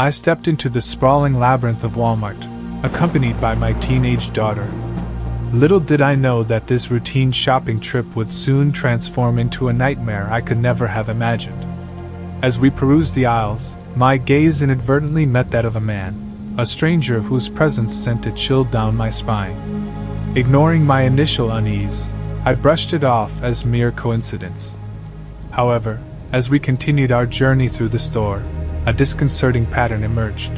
I stepped into the sprawling labyrinth of Walmart, accompanied by my teenage daughter. Little did I know that this routine shopping trip would soon transform into a nightmare I could never have imagined. As we perused the aisles, my gaze inadvertently met that of a man, a stranger whose presence sent a chill down my spine. Ignoring my initial unease, I brushed it off as mere coincidence. However, as we continued our journey through the store, a disconcerting pattern emerged.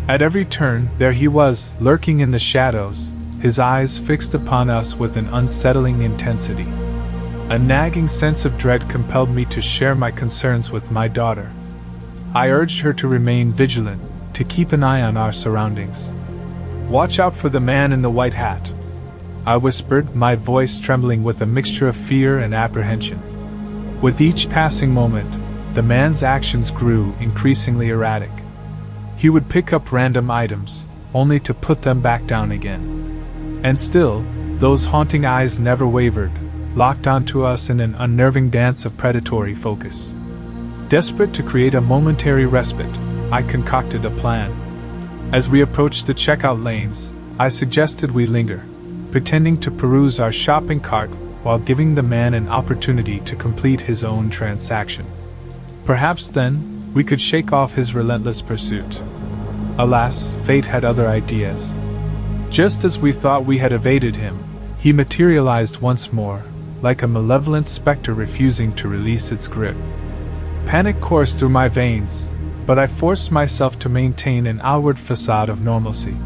At every turn, there he was, lurking in the shadows, his eyes fixed upon us with an unsettling intensity. A nagging sense of dread compelled me to share my concerns with my daughter. I urged her to remain vigilant, to keep an eye on our surroundings. "Watch out for the man in the white hat," I whispered, my voice trembling with a mixture of fear and apprehension. With each passing moment, the man's actions grew increasingly erratic. He would pick up random items, only to put them back down again. And still, those haunting eyes never wavered, locked onto us in an unnerving dance of predatory focus. Desperate to create a momentary respite, I concocted a plan. As we approached the checkout lanes, I suggested we linger, pretending to peruse our shopping cart while giving the man an opportunity to complete his own transaction. Perhaps then, we could shake off his relentless pursuit. Alas, fate had other ideas. Just as we thought we had evaded him, he materialized once more, like a malevolent specter refusing to release its grip. Panic coursed through my veins, but I forced myself to maintain an outward facade of normalcy.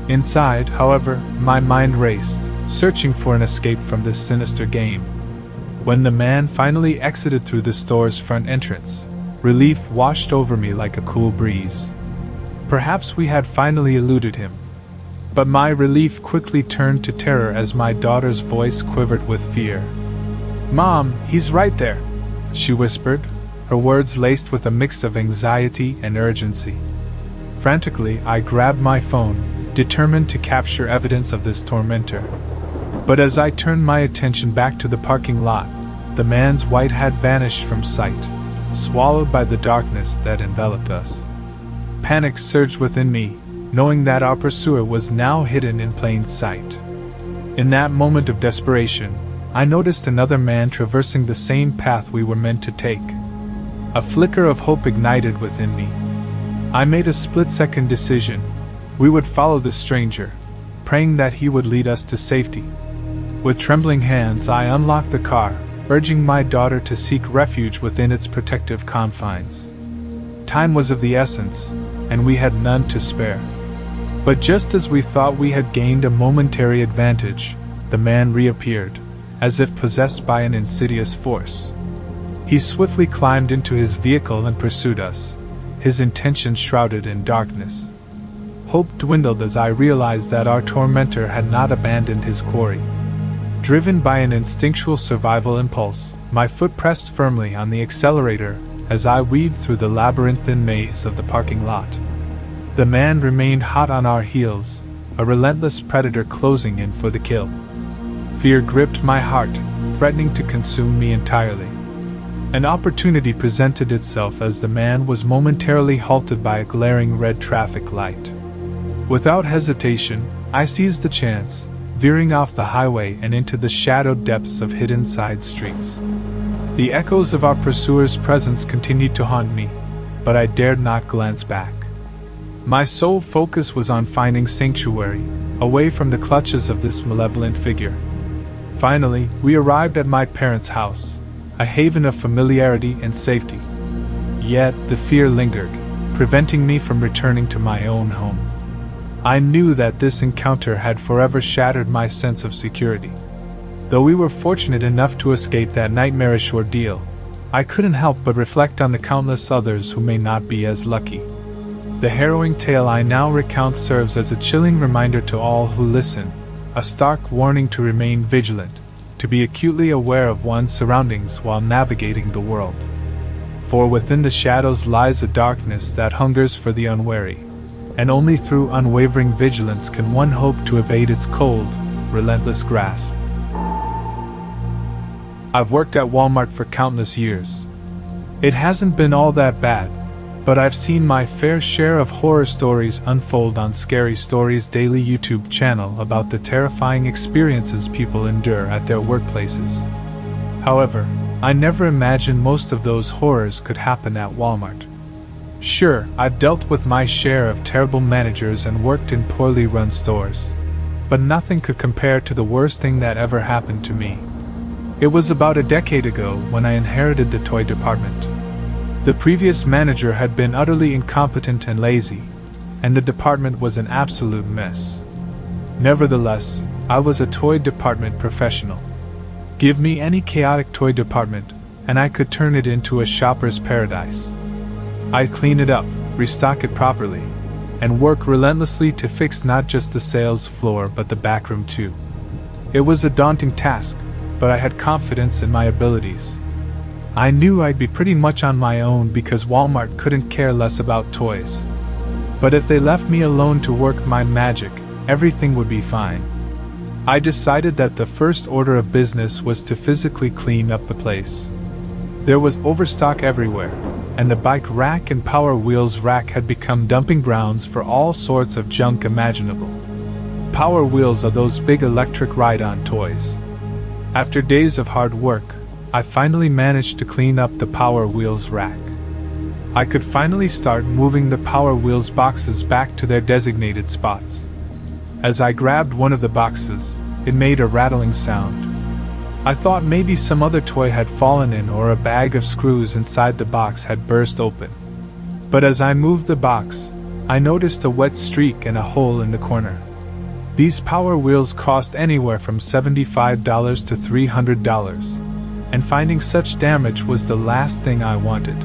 Inside, however, my mind raced, searching for an escape from this sinister game. When the man finally exited through the store's front entrance, relief washed over me like a cool breeze. Perhaps we had finally eluded him. But my relief quickly turned to terror as my daughter's voice quivered with fear. "Mom, he's right there," she whispered, her words laced with a mix of anxiety and urgency. Frantically, I grabbed my phone, determined to capture evidence of this tormentor. But as I turned my attention back to the parking lot, the man's white hat vanished from sight, swallowed by the darkness that enveloped us. Panic surged within me, knowing that our pursuer was now hidden in plain sight. In that moment of desperation, I noticed another man traversing the same path we were meant to take. A flicker of hope ignited within me. I made a split-second decision. We would follow the stranger, praying that he would lead us to safety. With trembling hands, I unlocked the car, urging my daughter to seek refuge within its protective confines. Time was of the essence, and we had none to spare. But just as we thought we had gained a momentary advantage, the man reappeared, as if possessed by an insidious force. He swiftly climbed into his vehicle and pursued us, his intentions shrouded in darkness. Hope dwindled as I realized that our tormentor had not abandoned his quarry. Driven by an instinctual survival impulse, my foot pressed firmly on the accelerator as I weaved through the labyrinthine maze of the parking lot. The man remained hot on our heels, a relentless predator closing in for the kill. Fear gripped my heart, threatening to consume me entirely. An opportunity presented itself as the man was momentarily halted by a glaring red traffic light. Without hesitation, I seized the chance, veering off the highway and into the shadowed depths of hidden side streets. The echoes of our pursuer's presence continued to haunt me, but I dared not glance back. My sole focus was on finding sanctuary, away from the clutches of this malevolent figure. Finally, we arrived at my parents' house, a haven of familiarity and safety. Yet, the fear lingered, preventing me from returning to my own home. I knew that this encounter had forever shattered my sense of security. Though we were fortunate enough to escape that nightmarish ordeal, I couldn't help but reflect on the countless others who may not be as lucky. The harrowing tale I now recount serves as a chilling reminder to all who listen, a stark warning to remain vigilant, to be acutely aware of one's surroundings while navigating the world. For within the shadows lies a darkness that hungers for the unwary, and only through unwavering vigilance can one hope to evade its cold, relentless grasp. I've worked at Walmart for countless years. It hasn't been all that bad, but I've seen my fair share of horror stories unfold on Scary Stories Daily YouTube channel about the terrifying experiences people endure at their workplaces. However, I never imagined most of those horrors could happen at Walmart. Sure, I've dealt with my share of terrible managers and worked in poorly run stores, but nothing could compare to the worst thing that ever happened to me. It was about a decade ago when I inherited the toy department. The previous manager had been utterly incompetent and lazy, and the department was an absolute mess. Nevertheless, I was a toy department professional. Give me any chaotic toy department, and I could turn it into a shopper's paradise. I'd clean it up, restock it properly, and work relentlessly to fix not just the sales floor but the backroom too. It was a daunting task, but I had confidence in my abilities. I knew I'd be pretty much on my own because Walmart couldn't care less about toys. But if they left me alone to work my magic, everything would be fine. I decided that the first order of business was to physically clean up the place. There was overstock everywhere, and the bike rack and Power Wheels rack had become dumping grounds for all sorts of junk imaginable. Power Wheels are those big electric ride-on toys. After days of hard work, I finally managed to clean up the Power Wheels rack. I could finally start moving the Power Wheels boxes back to their designated spots. As I grabbed one of the boxes, it made a rattling sound. I thought maybe some other toy had fallen in or a bag of screws inside the box had burst open. But as I moved the box, I noticed a wet streak and a hole in the corner. These Power Wheels cost anywhere from $75 to $300. And finding such damage was the last thing I wanted.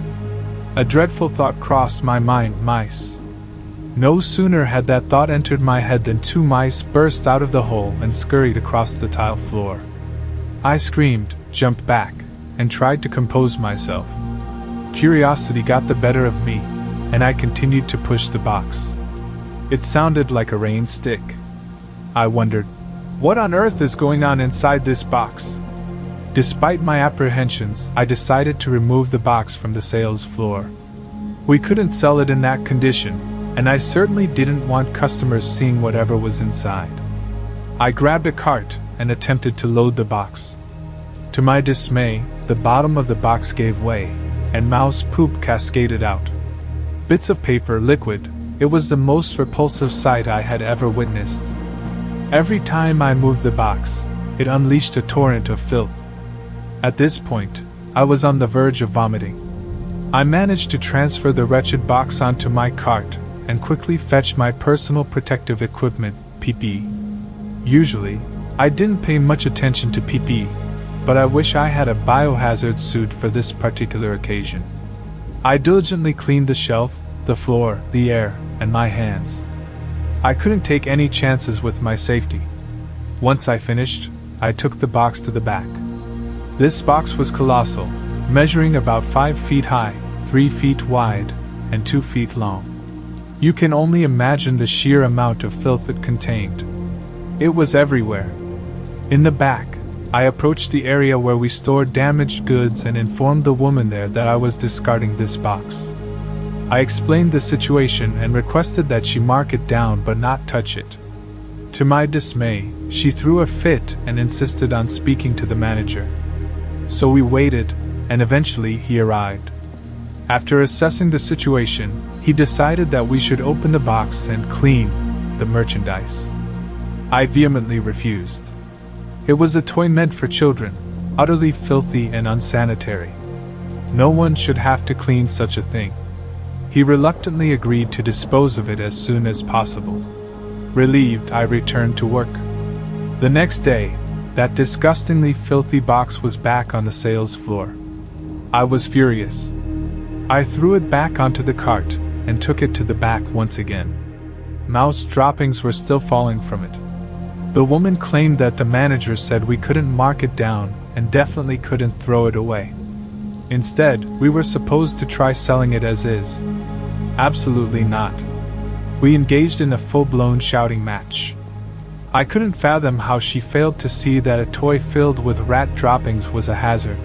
A dreadful thought crossed my mind: mice. No sooner had that thought entered my head than 2 mice burst out of the hole and scurried across the tile floor. I screamed, jumped back, and tried to compose myself. Curiosity got the better of me, and I continued to push the box. It sounded like a rain stick. I wondered, what on earth is going on inside this box? Despite my apprehensions, I decided to remove the box from the sales floor. We couldn't sell it in that condition, and I certainly didn't want customers seeing whatever was inside. I grabbed a cart and attempted to load the box. To my dismay, the bottom of the box gave way, and mouse poop cascaded out. Bits of paper, liquid. It was the most repulsive sight I had ever witnessed. Every time I moved the box, it unleashed a torrent of filth. At this point, I was on the verge of vomiting. I managed to transfer the wretched box onto my cart and quickly fetched my personal protective equipment, PPE. Usually, I didn't pay much attention to PPE, but I wish I had a biohazard suit for this particular occasion. I diligently cleaned the shelf, the floor, the air, and my hands. I couldn't take any chances with my safety. Once I finished, I took the box to the back. This box was colossal, measuring about 5 feet high, 3 feet wide, and 2 feet long. You can only imagine the sheer amount of filth it contained. It was everywhere. In the back, I approached the area where we stored damaged goods and informed the woman there that I was discarding this box. I explained the situation and requested that she mark it down but not touch it. To my dismay, she threw a fit and insisted on speaking to the manager. So we waited, and eventually he arrived. After assessing the situation, he decided that we should open the box and clean the merchandise. I vehemently refused. It was a toy meant for children, utterly filthy and unsanitary. No one should have to clean such a thing. He reluctantly agreed to dispose of it as soon as possible. Relieved, I returned to work. The next day, that disgustingly filthy box was back on the sales floor. I was furious. I threw it back onto the cart and took it to the back once again. Mouse droppings were still falling from it. The woman claimed that the manager said we couldn't mark it down and definitely couldn't throw it away. Instead, we were supposed to try selling it as is. Absolutely not. We engaged in a full-blown shouting match. I couldn't fathom how she failed to see that a toy filled with rat droppings was a hazard.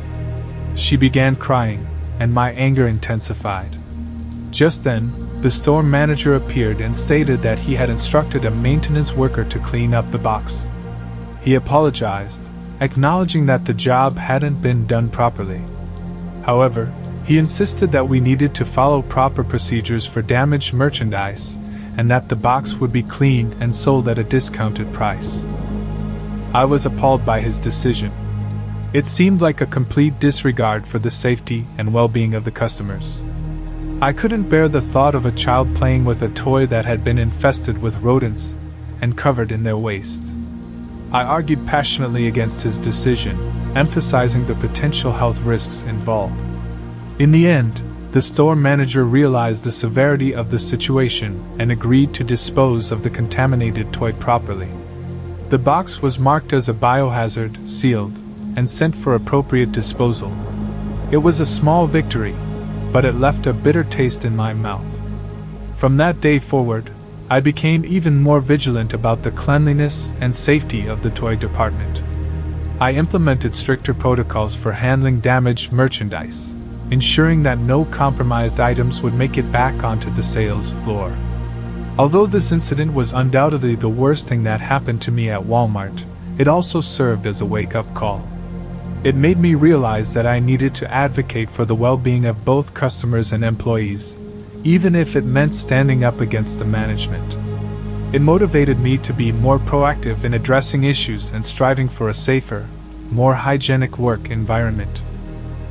She began crying, and my anger intensified. Just then, the store manager appeared and stated that he had instructed a maintenance worker to clean up the box. He apologized, acknowledging that the job hadn't been done properly. However, he insisted that we needed to follow proper procedures for damaged merchandise, and that the box would be cleaned and sold at a discounted price. I was appalled by his decision. It seemed like a complete disregard for the safety and well-being of the customers. I couldn't bear the thought of a child playing with a toy that had been infested with rodents and covered in their waste. I argued passionately against his decision, emphasizing the potential health risks involved. In the end, the store manager realized the severity of the situation and agreed to dispose of the contaminated toy properly. The box was marked as a biohazard, sealed, and sent for appropriate disposal. It was a small victory, but it left a bitter taste in my mouth. From that day forward, I became even more vigilant about the cleanliness and safety of the toy department. I implemented stricter protocols for handling damaged merchandise, ensuring that no compromised items would make it back onto the sales floor. Although this incident was undoubtedly the worst thing that happened to me at Walmart, it also served as a wake-up call. It made me realize that I needed to advocate for the well-being of both customers and employees, even if it meant standing up against the management. It motivated me to be more proactive in addressing issues and striving for a safer, more hygienic work environment.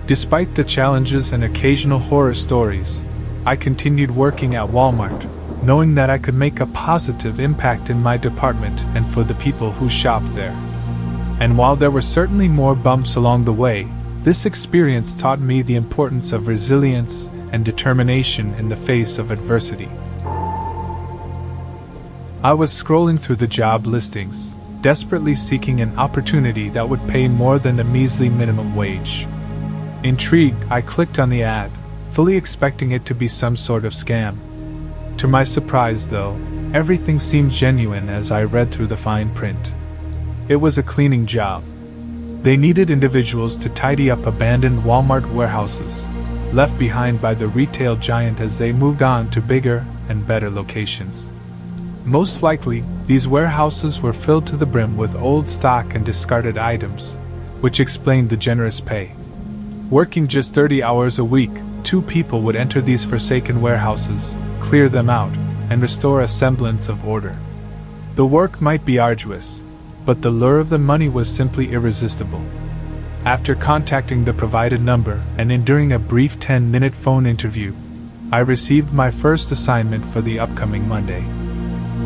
Despite the challenges and occasional horror stories, I continued working at Walmart, knowing that I could make a positive impact in my department and for the people who shopped there. And while there were certainly more bumps along the way, this experience taught me the importance of resilience and determination in the face of adversity. I was scrolling through the job listings, desperately seeking an opportunity that would pay more than the measly minimum wage. Intrigued, I clicked on the ad, fully expecting it to be some sort of scam. To my surprise, though, everything seemed genuine as I read through the fine print. It was a cleaning job. They needed individuals to tidy up abandoned Walmart warehouses, left behind by the retail giant as they moved on to bigger and better locations. Most likely, these warehouses were filled to the brim with old stock and discarded items, which explained the generous pay. Working just 30 hours a week, 2 people would enter these forsaken warehouses, clear them out, and restore a semblance of order. The work might be arduous, but the lure of the money was simply irresistible. After contacting the provided number and enduring a brief 10-minute phone interview, I received my first assignment for the upcoming Monday.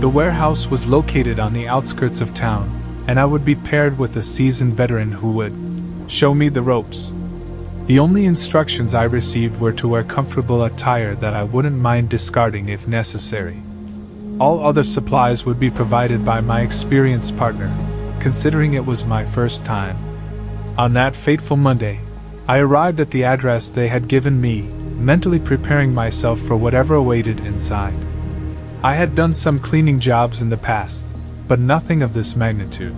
The warehouse was located on the outskirts of town, and I would be paired with a seasoned veteran who would show me the ropes. The only instructions I received were to wear comfortable attire that I wouldn't mind discarding if necessary. All other supplies would be provided by my experienced partner, considering it was my first time. On that fateful Monday, I arrived at the address they had given me, mentally preparing myself for whatever awaited inside. I had done some cleaning jobs in the past, but nothing of this magnitude.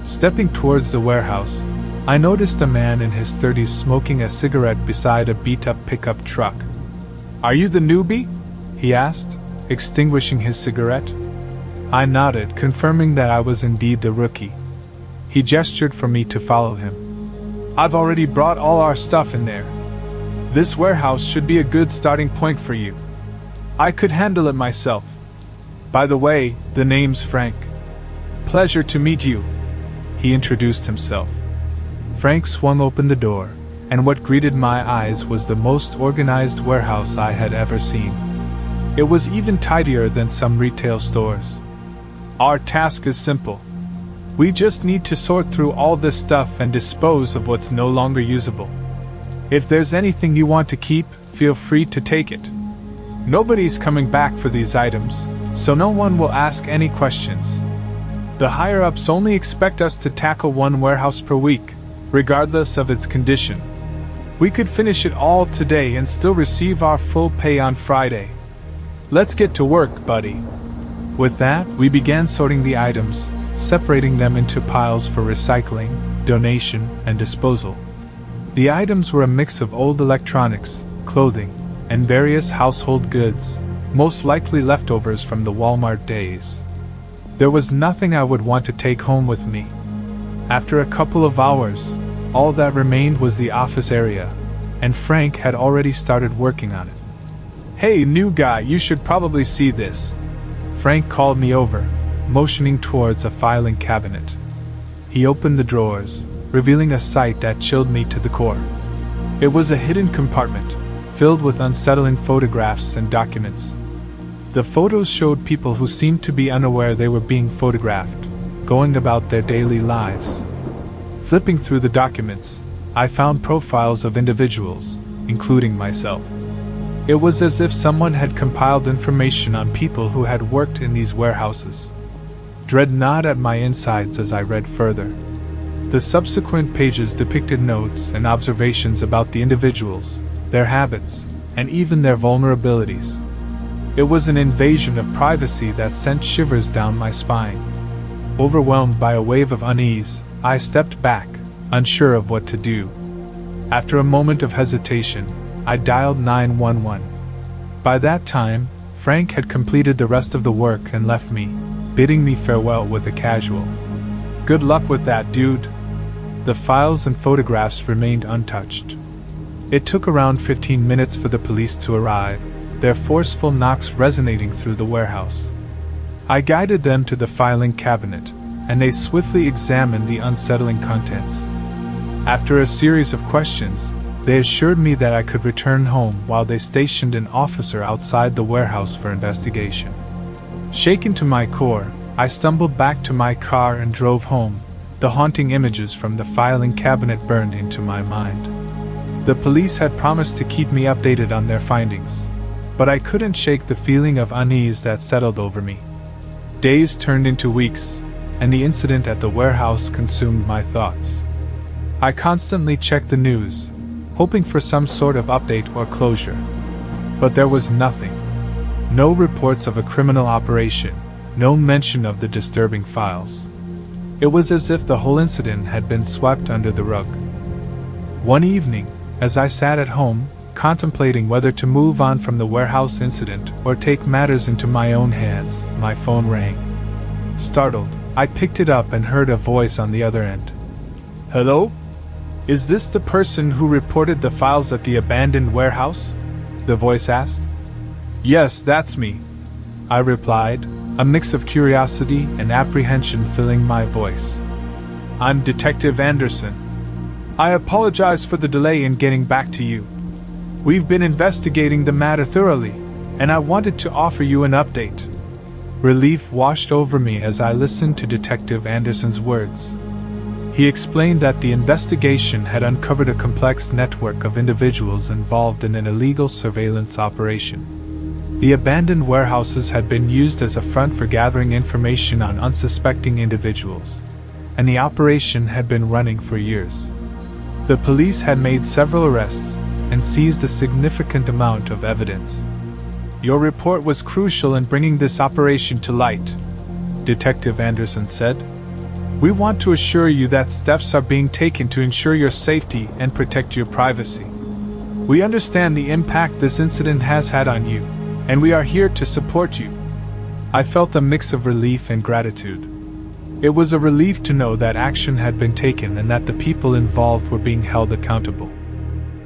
Stepping towards the warehouse, I noticed a man in his 30s smoking a cigarette beside a beat-up pickup truck. "Are you the newbie?" he asked, extinguishing his cigarette. I nodded, confirming that I was indeed the rookie. He gestured for me to follow him. "I've already brought all our stuff in there. This warehouse should be a good starting point for you. I could handle it myself. By the way, the name's Frank. Pleasure to meet you." He introduced himself. Frank swung open the door, and what greeted my eyes was the most organized warehouse I had ever seen. It was even tidier than some retail stores. "Our task is simple. We just need to sort through all this stuff and dispose of what's no longer usable. If there's anything you want to keep, feel free to take it. Nobody's coming back for these items, so no one will ask any questions. The higher-ups only expect us to tackle one warehouse per week, regardless of its condition. We could finish it all today and still receive our full pay on Friday. Let's get to work, buddy." With that, we began sorting the items, separating them into piles for recycling, donation, and disposal. The items were a mix of old electronics, clothing, and various household goods, most likely leftovers from the Walmart days. There was nothing I would want to take home with me. After a couple of hours, all that remained was the office area, and Frank had already started working on it. "Hey, new guy, you should probably see this." Frank called me over, motioning towards a filing cabinet. He opened the drawers, revealing a sight that chilled me to the core. It was a hidden compartment, filled with unsettling photographs and documents. The photos showed people who seemed to be unaware they were being photographed, going about their daily lives. Flipping through the documents, I found profiles of individuals, including myself. It was as if someone had compiled information on people who had worked in these warehouses. Dread gnawed at my insides as I read further. The subsequent pages depicted notes and observations about the individuals, their habits, and even their vulnerabilities. It was an invasion of privacy that sent shivers down my spine. Overwhelmed by a wave of unease, I stepped back, unsure of what to do. After a moment of hesitation, I dialed 911. By that time, Frank had completed the rest of the work and left me, bidding me farewell with a casual, "Good luck with that, dude." The files and photographs remained untouched. It took around 15 minutes for the police to arrive, their forceful knocks resonating through the warehouse. I guided them to the filing cabinet, and they swiftly examined the unsettling contents. After a series of questions, they assured me that I could return home while they stationed an officer outside the warehouse for investigation. Shaken to my core, I stumbled back to my car and drove home, the haunting images from the filing cabinet burned into my mind. The police had promised to keep me updated on their findings, but I couldn't shake the feeling of unease that settled over me. Days turned into weeks, and the incident at the warehouse consumed my thoughts. I constantly checked the news, hoping for some sort of update or closure. But there was nothing. No reports of a criminal operation, no mention of the disturbing files. It was as if the whole incident had been swept under the rug. One evening, as I sat at home, contemplating whether to move on from the warehouse incident or take matters into my own hands, my phone rang. Startled, I picked it up and heard a voice on the other end. "Hello? Is this the person who reported the files at the abandoned warehouse?" the voice asked. "Yes, that's me," I replied, a mix of curiosity and apprehension filling my voice. "I'm Detective Anderson. I apologize for the delay in getting back to you. We've been investigating the matter thoroughly, and I wanted to offer you an update." Relief washed over me as I listened to Detective Anderson's words. He explained that the investigation had uncovered a complex network of individuals involved in an illegal surveillance operation. The abandoned warehouses had been used as a front for gathering information on unsuspecting individuals, and the operation had been running for years. The police had made several arrests and seized a significant amount of evidence. "Your report was crucial in bringing this operation to light," Detective Anderson said. "We want to assure you that steps are being taken to ensure your safety and protect your privacy. We understand the impact this incident has had on you, and we are here to support you." I felt a mix of relief and gratitude. It was a relief to know that action had been taken and that the people involved were being held accountable.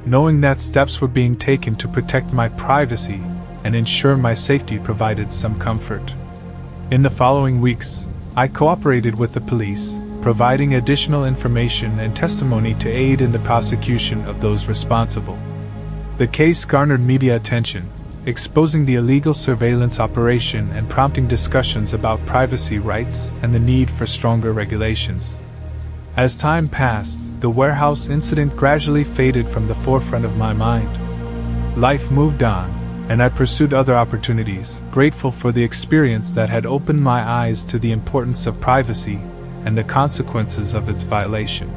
Knowing that steps were being taken to protect my privacy and ensure my safety provided some comfort. In the following weeks, I cooperated with the police, providing additional information and testimony to aid in the prosecution of those responsible. The case garnered media attention, exposing the illegal surveillance operation and prompting discussions about privacy rights and the need for stronger regulations. As time passed, the warehouse incident gradually faded from the forefront of my mind. Life moved on, and I pursued other opportunities, grateful for the experience that had opened my eyes to the importance of privacy and the consequences of its violation.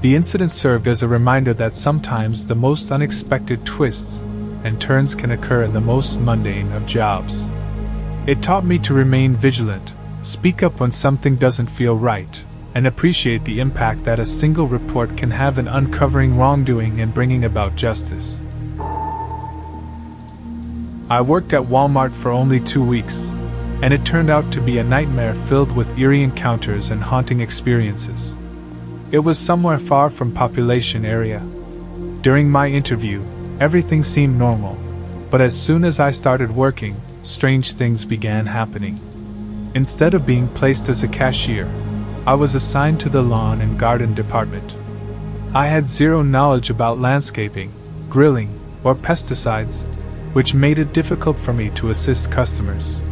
The incident served as a reminder that sometimes the most unexpected twists and turns can occur in the most mundane of jobs. It taught me to remain vigilant, speak up when something doesn't feel right, and appreciate the impact that a single report can have in uncovering wrongdoing and bringing about justice. I worked at Walmart for only 2 weeks, and it turned out to be a nightmare filled with eerie encounters and haunting experiences. It was somewhere far from population area. During my interview, everything seemed normal, but as soon as I started working, strange things began happening. Instead of being placed as a cashier, I was assigned to the lawn and garden department. I had zero knowledge about landscaping, grilling, or pesticides, which made it difficult for me to assist customers.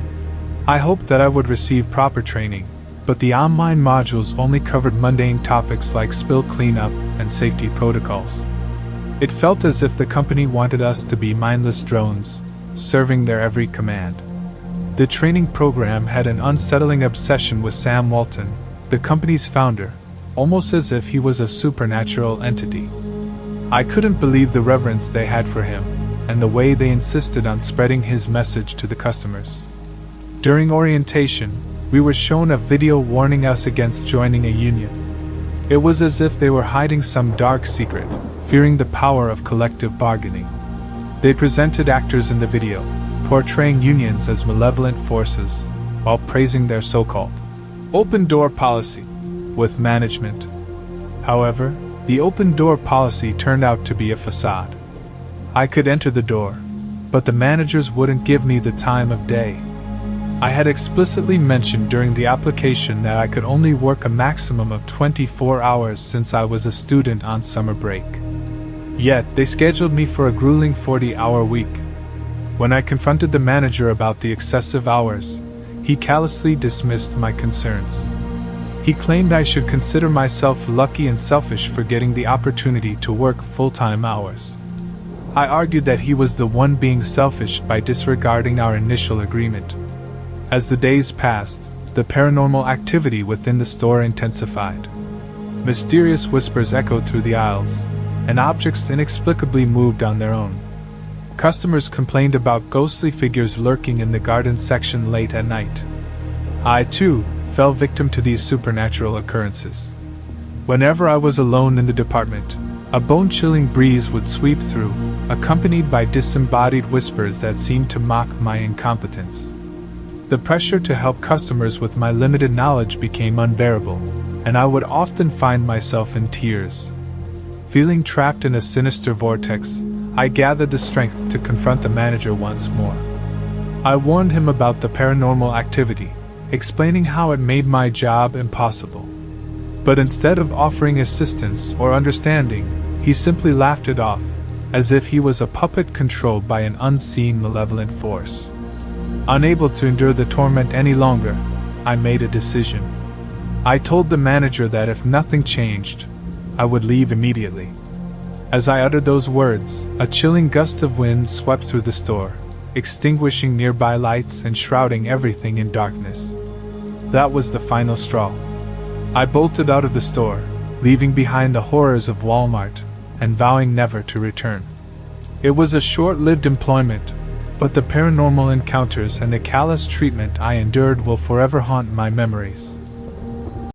I hoped that I would receive proper training, but the online modules only covered mundane topics like spill cleanup and safety protocols. It felt as if the company wanted us to be mindless drones, serving their every command. The training program had an unsettling obsession with Sam Walton, the company's founder, almost as if he was a supernatural entity. I couldn't believe the reverence they had for him, and the way they insisted on spreading his message to the customers. During orientation, we were shown a video warning us against joining a union. It was as if they were hiding some dark secret, fearing the power of collective bargaining. They presented actors in the video, portraying unions as malevolent forces, while praising their so-called open-door policy with management. However, the open-door policy turned out to be a facade. I could enter the door, but the managers wouldn't give me the time of day. I had explicitly mentioned during the application that I could only work a maximum of 24 hours since I was a student on summer break. Yet, they scheduled me for a grueling 40-hour week. When I confronted the manager about the excessive hours, he callously dismissed my concerns. He claimed I should consider myself lucky and selfish for getting the opportunity to work full-time hours. I argued that he was the one being selfish by disregarding our initial agreement. As the days passed, the paranormal activity within the store intensified. Mysterious whispers echoed through the aisles, and objects inexplicably moved on their own. Customers complained about ghostly figures lurking in the garden section late at night. I, too, fell victim to these supernatural occurrences. Whenever I was alone in the department, a bone-chilling breeze would sweep through, accompanied by disembodied whispers that seemed to mock my incompetence. The pressure to help customers with my limited knowledge became unbearable, and I would often find myself in tears. Feeling trapped in a sinister vortex, I gathered the strength to confront the manager once more. I warned him about the paranormal activity, explaining how it made my job impossible. But instead of offering assistance or understanding, he simply laughed it off, as if he was a puppet controlled by an unseen malevolent force. Unable to endure the torment any longer, I made a decision. I told the manager that if nothing changed, I would leave immediately. As I uttered those words, a chilling gust of wind swept through the store, extinguishing nearby lights and shrouding everything in darkness. That was the final straw. I bolted out of the store, leaving behind the horrors of Walmart, and vowing never to return. It was a short-lived employment, but the paranormal encounters and the callous treatment I endured will forever haunt my memories.